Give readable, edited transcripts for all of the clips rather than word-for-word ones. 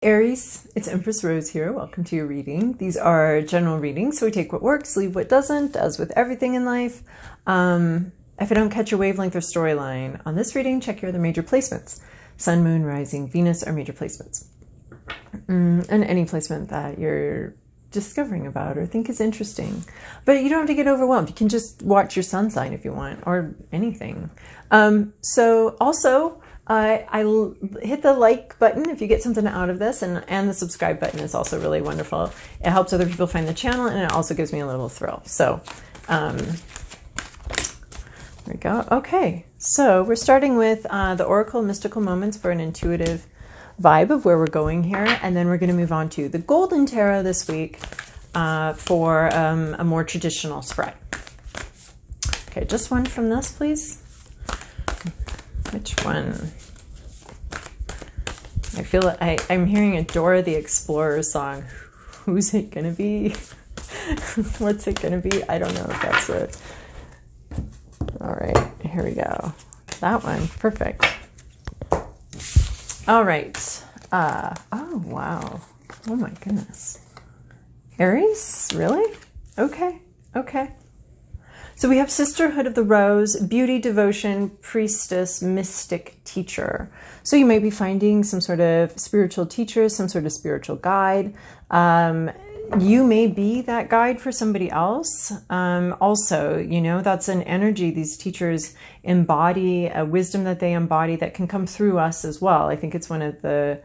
Aries, it's Empress Rose here. Welcome to your reading. These are general readings, so we take what works, leave what doesn't, as with everything in life. If I don't catch your wavelength or storyline on this reading, check your other major placements. Sun, Moon, Rising, Venus are major placements. And any placement that you're discovering about or think is interesting. But you don't have to get overwhelmed. You can just watch your sun sign if you want, or anything. So also, I hit the like button if you get something out of this, and the subscribe button is also really wonderful. It helps other people find the channel, and it also gives me a little thrill. So there we go. Okay, so we're starting with the Oracle Mystical Moments for an intuitive vibe of where we're going here, and then we're going to move on to the Golden Tarot this week for a more traditional spread. Okay, just one from this, please. Which one? I feel like I'm hearing a Dora the Explorer song. Who's it gonna be? What's it gonna be? I don't know if that's it. All right, here we go. That one, perfect. All right. Oh, wow. Oh my goodness. Aries? Really? Okay, okay. So we have Sisterhood of the Rose, Beauty, Devotion, Priestess, Mystic, Teacher. So you may be finding some sort of spiritual teacher, some sort of spiritual guide. You may be that guide for somebody else. Also, you know, that's an energy these teachers embody, a wisdom that they embody that can come through us as well. I think it's one of the,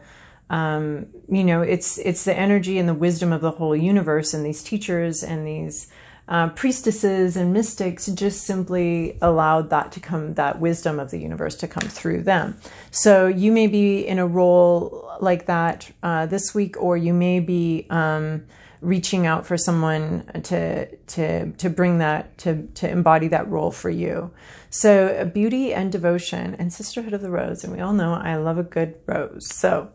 you know, it's the energy and the wisdom of the whole universe, and these teachers and these priestesses and mystics just simply allowed that to come, that wisdom of the universe to come through them. So you may be in a role like that this week, or you may be reaching out for someone to bring that, to embody that role for you. So Beauty and Devotion and Sisterhood of the Rose, and we all know I love a good rose. So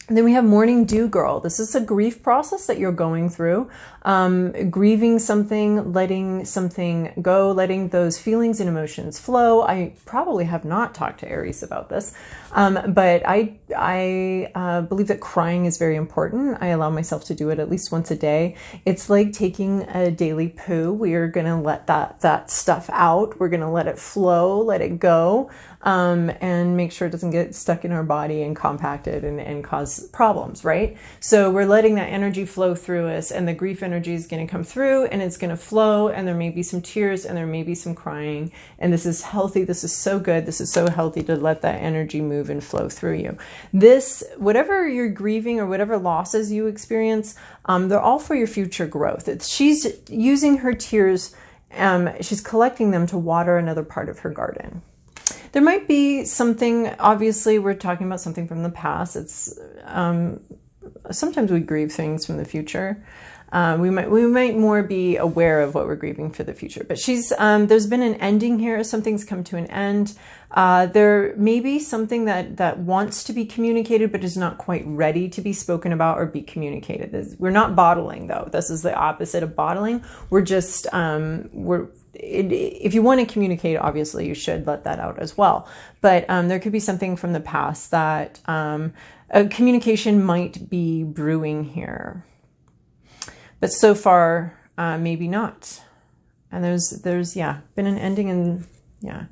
then we have Morning Dew Girl. This is a grief process that you're going through. Grieving something, letting something go, letting those feelings and emotions flow. I probably have not talked to Aries about this, but I believe that crying is very important. I allow myself to do it at least once a day. It's like taking a daily poo. We are going to let that stuff out. We're going to let it flow, let it go, and make sure it doesn't get stuck in our body and compacted and cause problems, right? So we're letting that energy flow through us, and the grief energy is going to come through, and it's going to flow, and there may be some tears, and there may be some crying, and this is healthy. This is so good. This is so healthy to let that energy move and flow through you. This, whatever you're grieving or whatever losses you experience, they're all for your future growth. She's using her tears, she's collecting them to water another part of her garden. There might be something, obviously we're talking about something from the past. It's sometimes we grieve things from the future. We might more be aware of what we're grieving for the future. But there's been an ending here. Something's come to an end. There may be something that wants to be communicated, but is not quite ready to be spoken about or be communicated. We're not bottling, though. This is the opposite of bottling. We're just, if you want to communicate, obviously you should let that out as well. But there could be something from the past that a communication might be brewing here. But so far, maybe not. And there's been an ending, and yeah.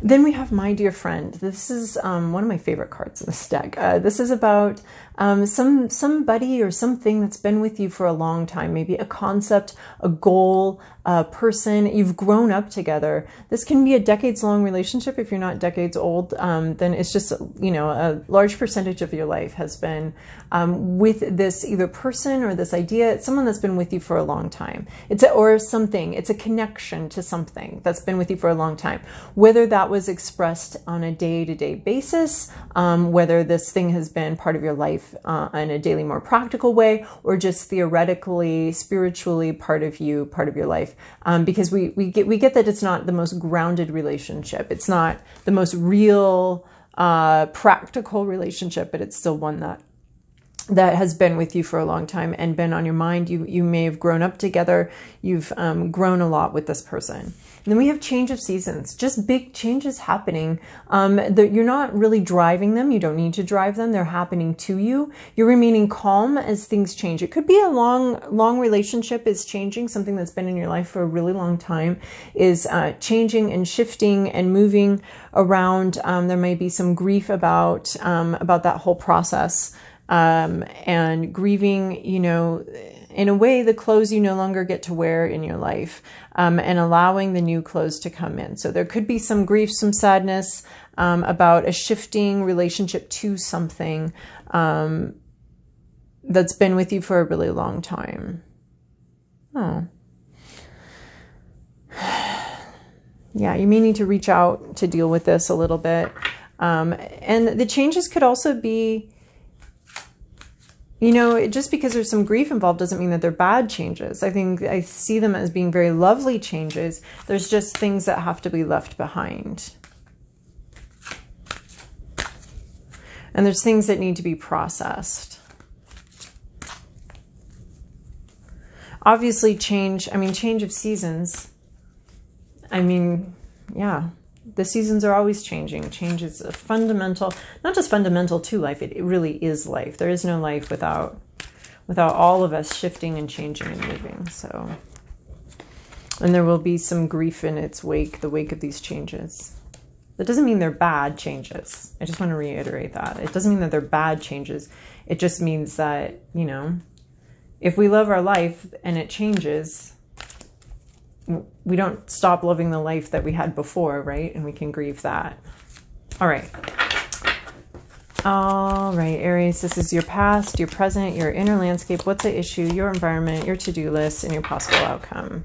Then we have My Dear Friend. This is one of my favorite cards in this deck. This is about somebody or something that's been with you for a long time. Maybe a concept, a goal, a person. You've grown up together. This can be a decades-long relationship. If you're not decades old, then it's just, you know, a large percentage of your life has been with this either person or this idea. It's someone that's been with you for a long time. It's a connection to something that's been with you for a long time. Whether that was expressed on a day-to-day basis, whether this thing has been part of your life in a daily, more practical way, or just theoretically, spiritually part of your life. Because we get that it's not the most grounded relationship. It's not the most real, practical relationship, but it's still one that that has been with you for a long time and been on your mind. You may have grown up together. You've grown a lot with this person. And then we have change of seasons, just big changes happening. You're not really driving them. You don't need to drive them. They're happening to you. You're remaining calm as things change. It could be a long relationship is changing. Something that's been in your life for a really long time is changing and shifting and moving around. There may be some grief about that whole process. And grieving, you know, in a way, the clothes you no longer get to wear in your life, and allowing the new clothes to come in. So there could be some grief, some sadness, about a shifting relationship to something, that's been with you for a really long time. Oh. Yeah, you may need to reach out to deal with this a little bit. And the changes could also be, you know, just because there's some grief involved doesn't mean that they're bad changes. I think I see them as being very lovely changes. There's just things that have to be left behind. And there's things that need to be processed. Obviously change of seasons. Yeah. The seasons are always changing. Change is a fundamental, not just fundamental to life, it really is life. There is no life without all of us shifting and changing and moving. So, and there will be some grief in its wake, the wake of these changes. That doesn't mean they're bad changes. I just want to reiterate that. It doesn't mean that they're bad changes. It just means that, you know, if we love our life and it changes, we don't stop loving the life that we had before, right? And we can grieve that. All right. All right, Aries, this is your past, your present, your inner landscape. What's the issue, your environment, your to-do list, and your possible outcome?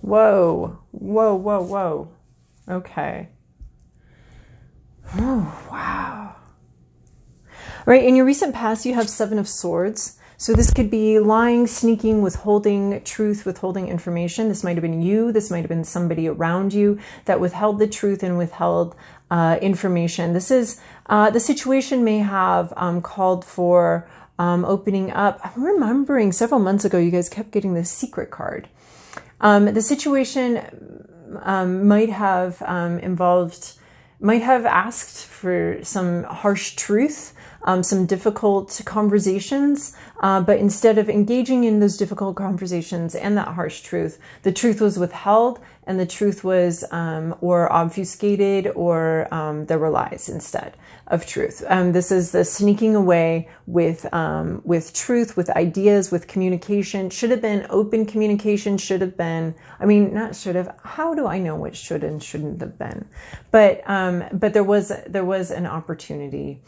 Whoa, whoa, whoa, whoa. Okay. Oh, wow. All right, in your recent past, you have 7 of Swords. So this could be lying, sneaking, withholding truth, withholding information. This might have been you. This might have been somebody around you that withheld the truth and withheld information. This is, the situation may have called for opening up. I'm remembering several months ago, you guys kept getting this secret card. The situation might have asked for some harsh truth, some difficult conversations, but instead of engaging in those difficult conversations and that harsh truth, the truth was withheld and the truth was or obfuscated, or there were lies instead of truth. This is the sneaking away with truth, with ideas, with communication. Should have been open communication, should have been, not should have, how do I know what should and shouldn't have been? But there was an opportunity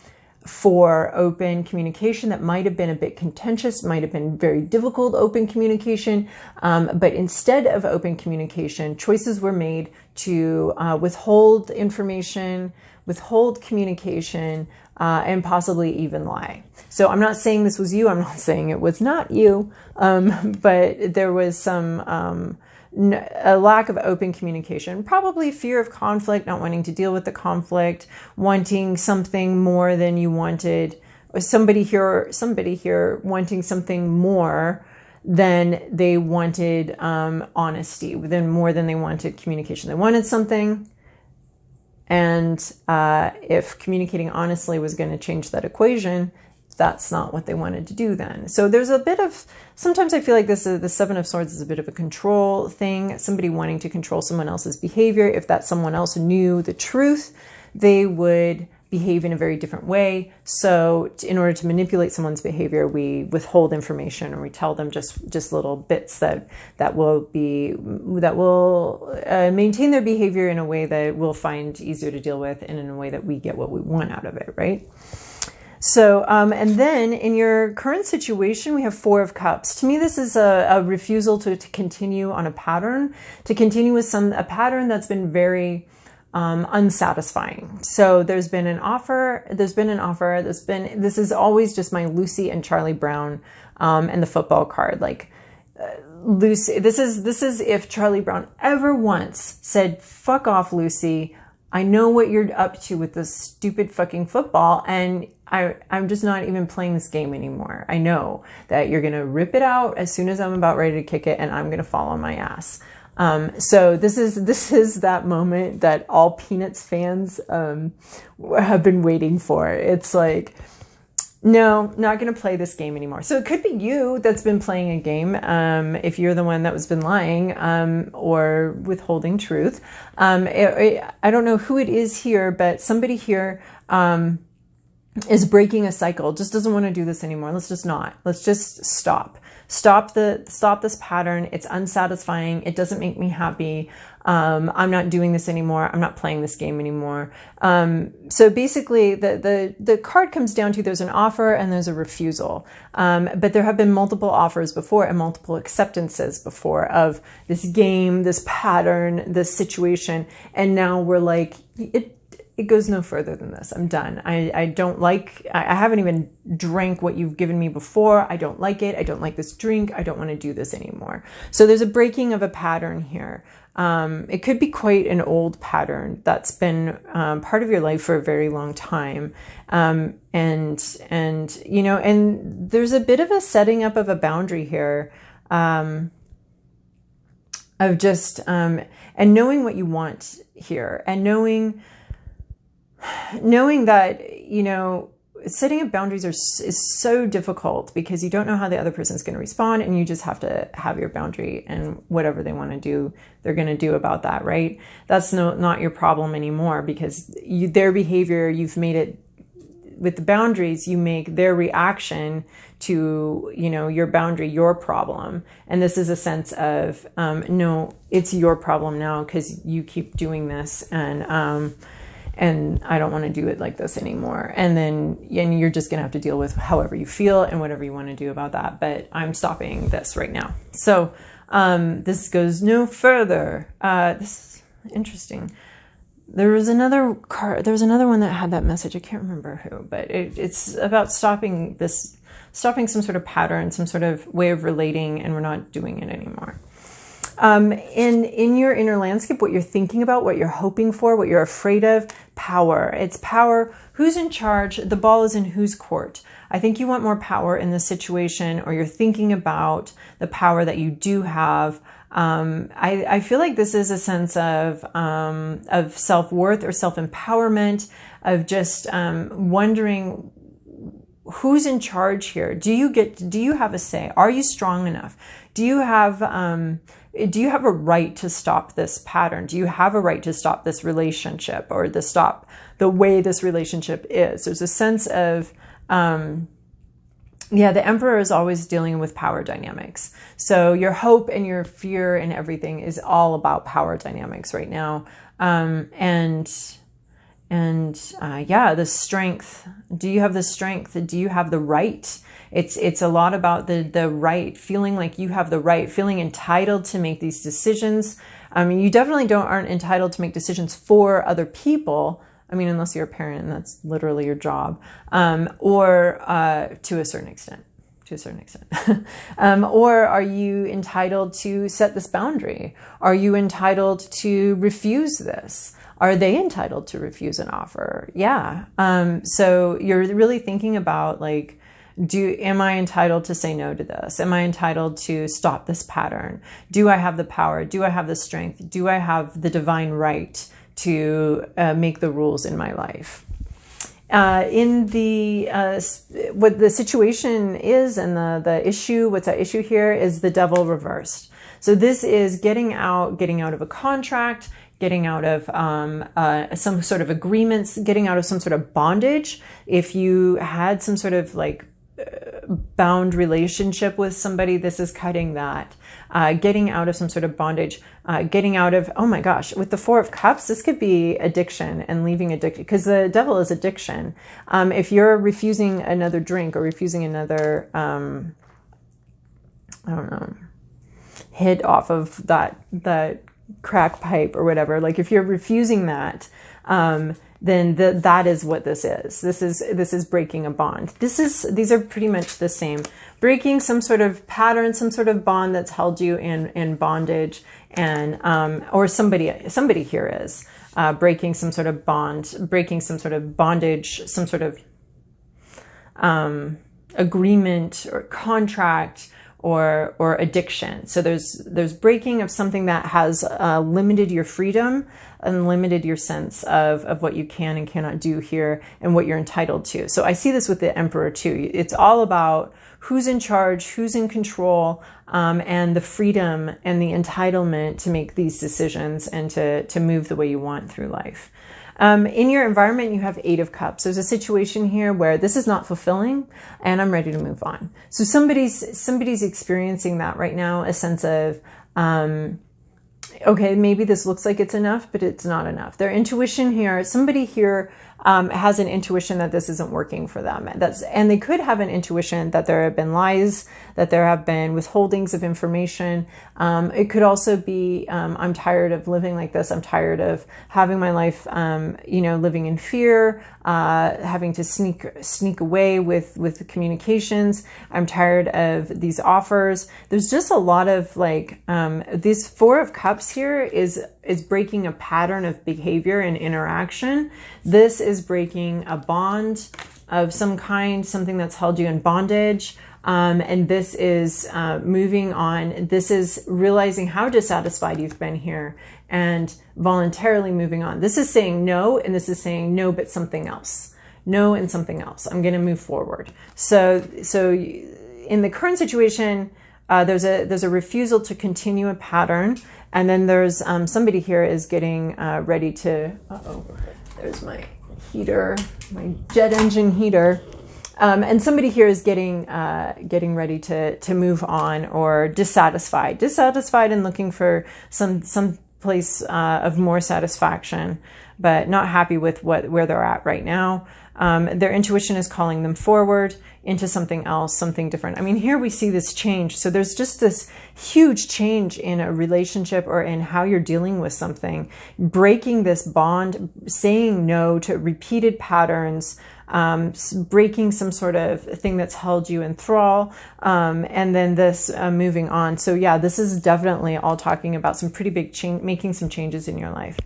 for open communication that might have been a bit contentious, might have been very difficult open communication, but instead of open communication, choices were made to withhold information, withhold communication, and possibly even lie. So I'm not saying this was you, I'm not saying it was not you, but there was some a lack of open communication, probably fear of conflict, not wanting to deal with the conflict, wanting something more than you wanted, or somebody here wanting something more than they wanted honesty, more than they wanted communication. They wanted something, and if communicating honestly was going to change that equation, that's not what they wanted to do then. So there's a bit of, sometimes I feel like the 7 of Swords is a bit of a control thing, somebody wanting to control someone else's behavior. If that someone else knew the truth, they would behave in a very different way. So in order to manipulate someone's behavior, we withhold information, or we tell them just little bits that will maintain their behavior in a way that we'll find easier to deal with, and in a way that we get what we want out of it, right? So, and then in your current situation, we have 4 of Cups. To me, this is a refusal to continue on a pattern, to continue with a pattern that's been very unsatisfying. So there's been an offer, this is always just my Lucy and Charlie Brown, and the football card. Like, Lucy, this is if Charlie Brown ever once said, "Fuck off, Lucy, I know what you're up to with this stupid fucking football, and I'm just not even playing this game anymore. I know that you're going to rip it out as soon as I'm about ready to kick it, and I'm going to fall on my ass. So this is that moment that all Peanuts fans have been waiting for. It's like, no, not going to play this game anymore. So it could be you that's been playing a game, if you're the one that has been lying or withholding truth. I don't know who it is here, but somebody here is breaking a cycle, just doesn't want to do this anymore. Let's just stop. Stop this pattern. It's unsatisfying. It doesn't make me happy. I'm not doing this anymore. I'm not playing this game anymore. So basically the card comes down to there's an offer and there's a refusal. But there have been multiple offers before and multiple acceptances before of this game, this pattern, this situation. And now we're like, it goes no further than this. I'm done. I don't like, I haven't even drank what you've given me before. I don't like it. I don't like this drink. I don't want to do this anymore. So there's a breaking of a pattern here. It could be quite an old pattern that's been part of your life for a very long time. And you know, and there's a bit of a setting up of a boundary here, of just, and knowing what you want here, and knowing that, you know, setting up boundaries is so difficult because you don't know how the other person's going to respond, and you just have to have your boundary, and whatever they want to do, they're going to do about that, right? That's not your problem anymore, because their behavior, you've made it with the boundaries, you make their reaction to, you know, your boundary, your problem. And this is a sense of, no, it's your problem now because you keep doing this, and I don't want to do it like this anymore. And you're just going to have to deal with however you feel and whatever you want to do about that. But I'm stopping this right now. So this goes no further. This is interesting. There was another card. There was another one that had that message. I can't remember who, but it's about stopping some sort of pattern, some sort of way of relating, and we're not doing it anymore. In your inner landscape, what you're thinking about, what you're hoping for, what you're afraid of, power. It's power. Who's in charge? The ball is in whose court? I think you want more power in this situation, or you're thinking about the power that you do have. I feel like this is a sense of self-worth or self-empowerment, of just wondering who's in charge here. Do you have a say? Are you strong enough? Do you have a right to stop this pattern? Do you have a right to stop this relationship, or to stop the way this relationship is? There's a sense of, the Emperor is always dealing with power dynamics. So your hope and your fear and everything is all about power dynamics right now. The strength. Do you have the strength? Do you have the right? It's a lot about the right, feeling like you have the right, feeling entitled to make these decisions. I mean, you definitely aren't entitled to make decisions for other people. I mean, unless you're a parent and that's literally your job, or to a certain extent. Or are you entitled to set this boundary? Are you entitled to refuse this? Are they entitled to refuse an offer? Yeah. So you're really thinking about, like, am I entitled to say no to this? Am I entitled to stop this pattern? Do I have the power? Do I have the strength? Do I have the divine right to make the rules in my life? What the situation is, and the issue, what's at issue here is the devil reversed. So this is getting out of a contract, getting out of some sort of agreements, getting out of some sort of bondage. If you had some sort of like bound relationship with somebody, this is cutting that. Getting out of some sort of bondage, getting out of, oh my gosh, with the Four of Cups, this could be addiction and leaving addiction, because the devil is addiction. If you're refusing another drink, or refusing another, hit off of that crack pipe or whatever, like if you're refusing that, then that is what this is. This is breaking a bond. These are pretty much the same. Breaking some sort of pattern, some sort of bond that's held you in bondage, and or somebody here is. breaking some sort of bond, breaking some sort of bondage, some sort of agreement or contract or addiction. So there's breaking of something that has limited your freedom and limited your sense of what you can and cannot do here and what you're entitled to. So I see this with the Emperor too. It's all about who's in charge, who's in control, and the freedom and the entitlement to make these decisions and to move the way you want through life. In your environment, you have 8 of Cups. There's a situation here where this is not fulfilling and I'm ready to move on. So somebody's experiencing that right now, a sense of, okay, maybe this looks like it's enough, but it's not enough. Their intuition here, somebody here has an intuition that this isn't working for them. And they could have an intuition that there have been lies, that there have been withholdings of information. It could also be, I'm tired of living like this. I'm tired of having my life, living in fear, having to sneak away with the communications. I'm tired of these offers. There's just a lot of this 4 of Cups here is breaking a pattern of behavior and interaction. This is breaking a bond of some kind, something that's held you in bondage. And this is moving on. This is realizing how dissatisfied you've been here and voluntarily moving on. This is saying no, and this is saying no, but something else. No and something else. I'm going to move forward. So in the current situation, there's a refusal to continue a pattern. And then there's somebody here is getting ready to, there's my heater, my jet engine heater. And somebody here is getting ready to move on or dissatisfied and looking for some place of more satisfaction, but not happy with where they're at right now. Their intuition is calling them forward into something else, something different. I mean, here we see this change. So there's just this huge change in a relationship or in how you're dealing with something, breaking this bond, saying no to repeated patterns, breaking some sort of thing that's held you in thrall, and then this moving on. So yeah, this is definitely all talking about some pretty big change, making some changes in your life.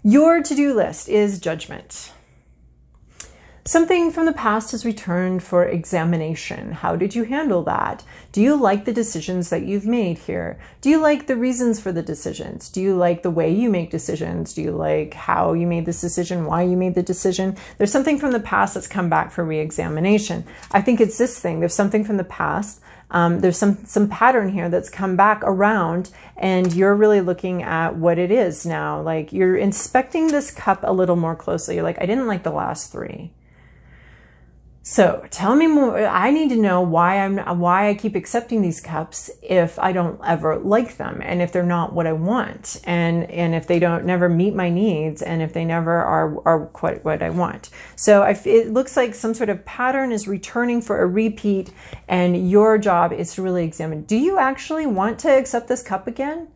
Your to-do list is judgment. Something from the past has returned for examination. How did you handle that? Do you like the decisions that you've made here? Do you like the reasons for the decisions? Do you like the way you make decisions? Do you like how you made this decision, why you made the decision? There's something from the past that's come back for re-examination. I think it's this thing. There's something from the past. There's some pattern here that's come back around, and you're really looking at what it is now. Like, you're inspecting this cup a little more closely. You're like, I didn't like the last 3. So tell me more. I need to know why I keep accepting these cups if I don't ever like them, and if they're not what I want, and if they never meet my needs, and if they never are quite what I want. So it looks like some sort of pattern is returning for a repeat, and your job is to really examine, do you actually want to accept this cup again?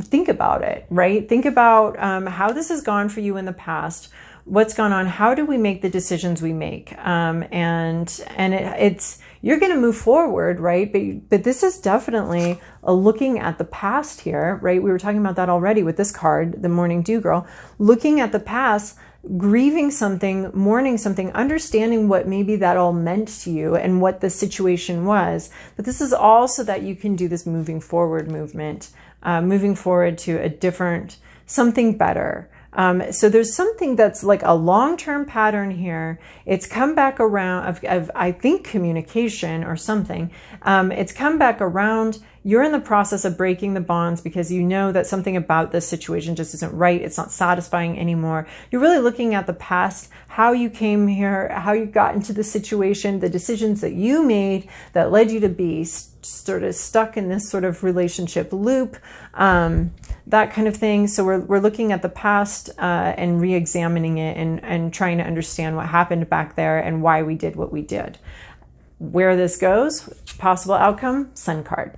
Think about it, right? Think about how this has gone for you in the past. What's gone on? How do we make the decisions we make? It's you're going to move forward, right? But this is definitely a looking at the past here, right? We were talking about that already with this card, the Morning Dew Girl, looking at the past, grieving something, mourning something, understanding what maybe that all meant to you and what the situation was. But this is all so that you can do this moving forward movement, moving forward to a different, something better. So there's something that's like a long-term pattern here. It's come back around of I think, communication or something. It's come back around. You're in the process of breaking the bonds because you know that something about this situation just isn't right. It's not satisfying anymore. You're really looking at the past, how you came here, how you got into the situation, the decisions that you made that led you to be sort of stuck in this sort of relationship loop, that kind of thing. So we're looking at the past and re-examining it and trying to understand what happened back there and why we did what we did. Where this goes, possible outcome, Sun card.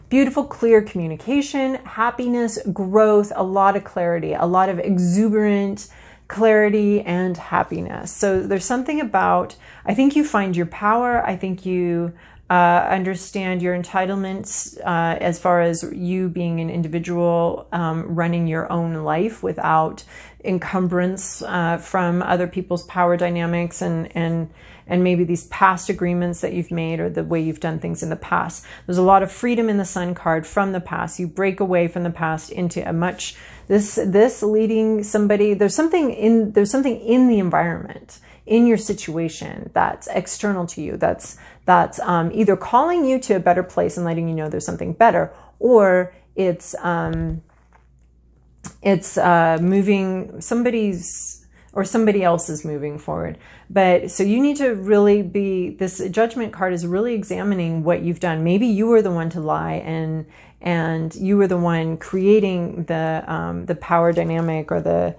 Beautiful, clear communication, happiness, growth, a lot of clarity, a lot of exuberant clarity and happiness. So there's something about, I think you find your power. I think you understand your entitlements as far as you being an individual running your own life without encumbrance from other people's power dynamics and maybe these past agreements that you've made or the way you've done things in the past. There's a lot of freedom in the Sun card from the past. You break away from the past into a much, this leading somebody, there's something in the environment, in your situation that's external to you, that's either calling you to a better place and letting you know there's something better, or it's moving somebody else is moving forward. But so you need to really this Judgment card is really examining what you've done. Maybe you were the one to lie and you were the one creating the power dynamic or the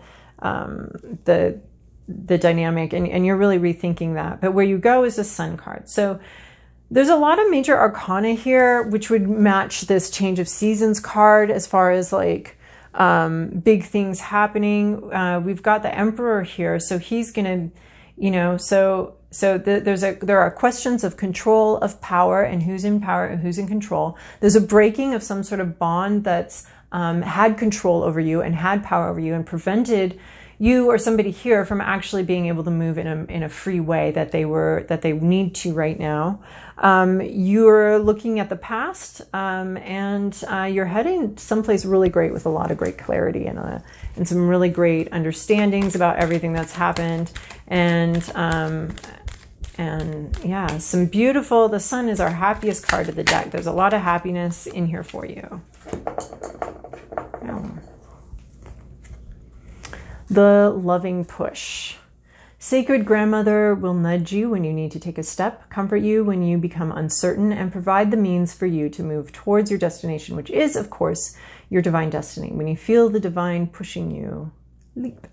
dynamic, and you're really rethinking that. But where you go is the Sun card. So there's a lot of major arcana here, which would match this change of seasons card as far as like big things happening. We've got the Emperor here, so he's gonna, there are questions of control, of power, and who's in power and who's in control. There's a breaking of some sort of bond that's had control over you and had power over you and prevented you or somebody here from actually being able to move in a free way that they need to right now. You're looking at the past, and you're heading someplace really great with a lot of great clarity and some really great understandings about everything that's happened. And yeah, some beautiful, the Sun is our happiest card of the deck. There's a lot of happiness in here for you. Yeah. The Loving Push. Sacred Grandmother will nudge you when you need to take a step, comfort you when you become uncertain, and provide the means for you to move towards your destination, which is, of course, your divine destiny. When you feel the divine pushing you, leap.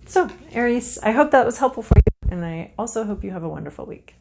So, Aries, I hope that was helpful for you, and I also hope you have a wonderful week.